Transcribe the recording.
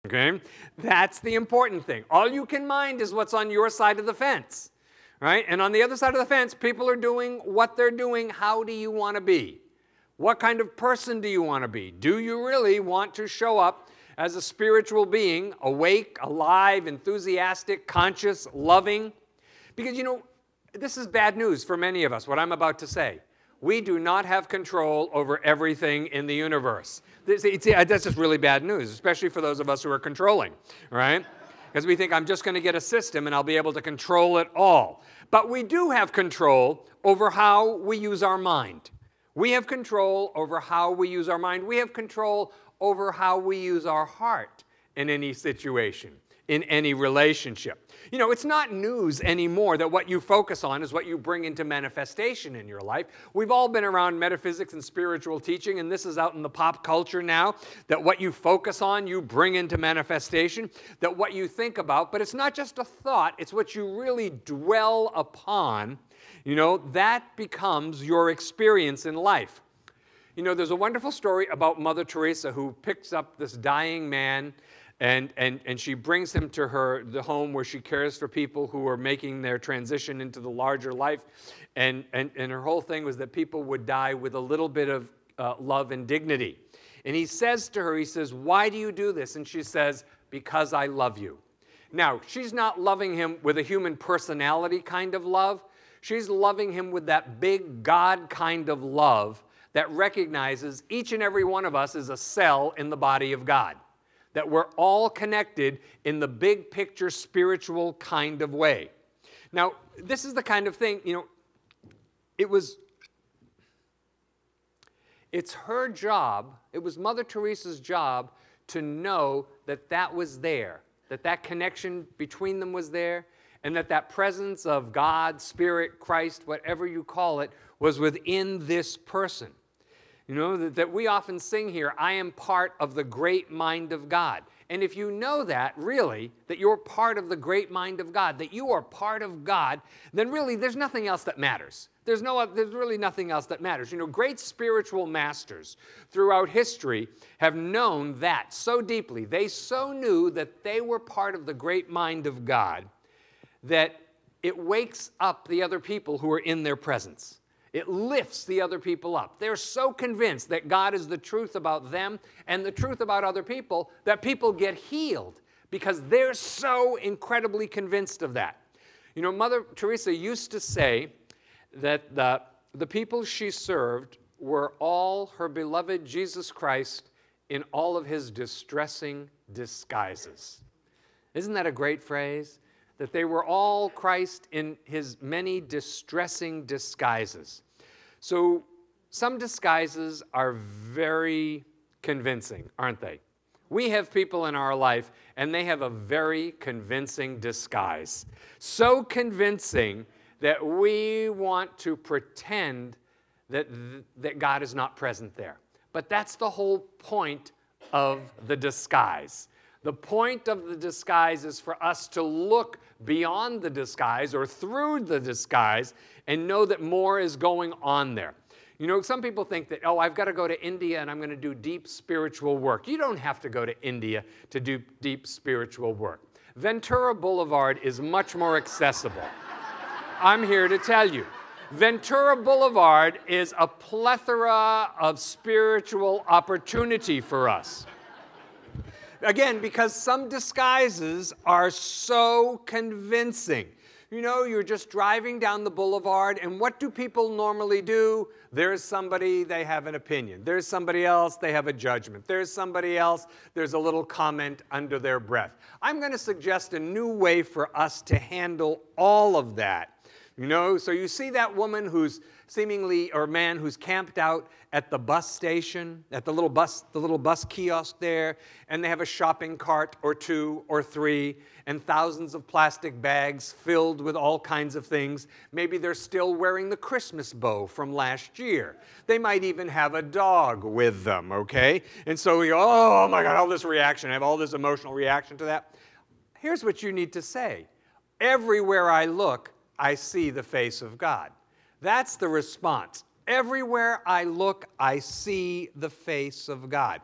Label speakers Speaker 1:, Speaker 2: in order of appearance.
Speaker 1: Okay? That's the important thing. All you can mind is what's on your side of the fence. Right? And on the other side of the fence, people are doing what they're doing. How do you want to be? What kind of person do you want to be? Do you really want to show up as a spiritual being, awake, alive, enthusiastic, conscious, loving? Because, you know, this is bad news for many of us, what I'm about to say. We do not have control over everything in the universe. That's just really bad news, especially for those of us who are controlling, right? Because we think I'm just going to get a system and I'll be able to control it all. But we do have control over how we use our mind. We have control over how we use our mind. We have control over how we use our heart in any situation, in any relationship. You know, it's not news anymore that what you focus on is what you bring into manifestation in your life. We've all been around metaphysics and spiritual teaching, and this is out in the pop culture now, that what you focus on, you bring into manifestation, that what you think about, but it's not just a thought, it's what you really dwell upon, you know, that becomes your experience in life. You know, there's a wonderful story about Mother Teresa who picks up this dying man and she brings him to the home where she cares for people who are making their transition into the larger life. And her whole thing was that people would die with a little bit of love and dignity. And he says to her, he says, "Why do you do this?" And she says, "Because I love you." Now, she's not loving him with a human personality kind of love. She's loving him with that big God kind of love that recognizes each and every one of us is a cell in the body of God. That we're all connected in the big picture spiritual kind of way. Now, this is the kind of thing, you know, it's her job, it was Mother Teresa's job to know that that was there, that that connection between them was there, and that that presence of God, Spirit, Christ, whatever you call it, was within this person. You know, that we often sing here, "I am part of the great mind of God." And if you know that, really, that you're part of the great mind of God, that you are part of God, then really there's nothing else that matters. There's really nothing else that matters. You know, great spiritual masters throughout history have known that so deeply. They so knew that they were part of the great mind of God that it wakes up the other people who are in their presence. It lifts the other people up. They're so convinced that God is the truth about them and the truth about other people that people get healed because they're so incredibly convinced of that. You know, Mother Teresa used to say that the people she served were all her beloved Jesus Christ in all of his distressing disguises. Isn't that a great phrase? That they were all Christ in his many distressing disguises. So some disguises are very convincing, aren't they? We have people in our life, and they have a very convincing disguise. So convincing that we want to pretend that God is not present there. But that's the whole point of the disguise. The point of the disguise is for us to look beyond the disguise or through the disguise and know that more is going on there. You know, some people think that, oh, I've got to go to India and I'm going to do deep spiritual work. You don't have to go to India to do deep spiritual work. Ventura Boulevard is much more accessible. I'm here to tell you. Ventura Boulevard is a plethora of spiritual opportunity for us. Again, because some disguises are so convincing. You know, you're just driving down the boulevard, and what do people normally do? There's somebody, they have an opinion. There's somebody else, they have a judgment. There's somebody else, there's a little comment under their breath. I'm going to suggest a new way for us to handle all of that. You know, so you see that woman who's seemingly, or man who's camped out at the bus station, at the little bus kiosk there, and they have a shopping cart or two or three, and thousands of plastic bags filled with all kinds of things. Maybe they're still wearing the Christmas bow from last year. They might even have a dog with them, okay? And so we go, oh my God, all this reaction, I have all this emotional reaction to that. Here's what you need to say. Everywhere I look, I see the face of God. That's the response. Everywhere I look, I see the face of God.